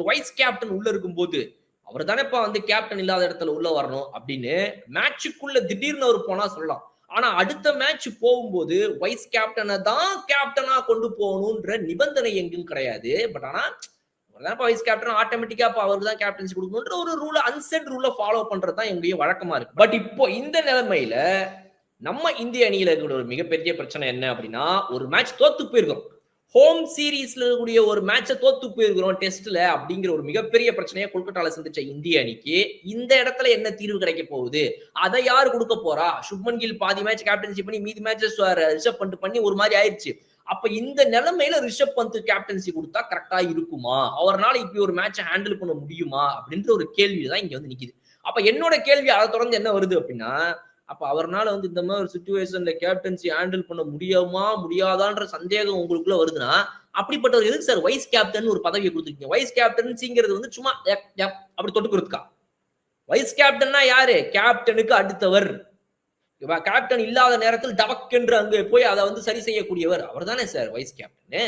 Vice captain உள்ள இருக்கும்போது அவர் தானேப்பா வந்து கேப்டன் இல்லாத இடத்துல உள்ள வரணும் அப்படின்னு மேட்சுக்குள்ள திடீர்னு அவர் போனா சொல்லலாம். ஆனா அடுத்த மேட்ச் போகும்போது வைஸ் கேப்டனை தான் கேப்டனா கொண்டு போகணும்ன்ற நிபந்தனை எங்கும் கிடையாது. பட் ஆனா வைஸ் கேப்டன் ஆட்டோமேட்டிக்கா அவருக்கு தான் கேப்டன்சி கொடுக்கணும்ன்ற ஒரு ரூல அன்செட் ரூல ஃபாலோ பண்றது தான் எங்களுடைய வழக்கமா இருக்கு. பட் இப்போ இந்த நிலைமையில நம்ம இந்திய அணியில இருக்கிற ஒரு மிகப்பெரிய பிரச்சனை என்ன அப்படின்னா, ஒரு மேட்ச் தோத்து போயிருக்கோம். ஹோம் சீரீஸ்ல இருக்கக்கூடிய ஒரு மேட்ச தோத்து போயிருக்கிறோம் டெஸ்ட்ல அப்படிங்கிற ஒரு மிகப்பெரிய பிரச்சனையை கொல்கட்டால சந்திச்ச இந்திய அணிக்கு இந்த இடத்துல என்ன தீர்வு கிடைக்க போகுது? அதை யார் கொடுக்க போறா? சுப்மன் கில் பாதி மேட்ச் கேப்டன்சி பண்ணி மீதி மேட்சஸ் ரிஷப் பண்ட் பண்ணி ஒரு மாதிரி ஆயிருச்சு. அப்ப இந்த நிலைமையில ரிஷப் பந்த் கேப்டன்சி கொடுத்தா கரெக்டா இருக்குமா? அவர்னால இப்படி ஒரு மேட்சை ஹேண்டில் பண்ண முடியுமா? அப்படின்ற ஒரு கேள்வி தான் இங்க வந்து நிக்குது. அப்ப என்னோட கேள்வி அதை தொடர்ந்து என்ன வருது அப்படின்னா, அப்ப அவர்னால வந்து இந்த மாதிரி ஒரு சிச்சுவேஷன்ல கேப்டன்சி ஹேண்டில் பண்ண முடியுமா முடியாதான்ற சந்தேகம் உங்களுக்குள்ள வருதுன்னா, அப்படிப்பட்டவர் எதுக்கு சார் வைஸ் கேப்டன் ஒரு பதவியை கொடுத்துருக்கீங்க? வைஸ் கேப்டன்சிங்கிறது வந்து சும்மா அப்படி தொட்டுக்கிறதுக்கா? வைஸ் கேப்டன்னா யாரு? கேப்டனுக்கு அடுத்தவர். கேப்டன் இல்லாத நேரத்தில் டபக் என்று அங்கே போய் அதை வந்து சரி செய்யக்கூடியவர் அவர் தானே சார் வைஸ் கேப்டன்.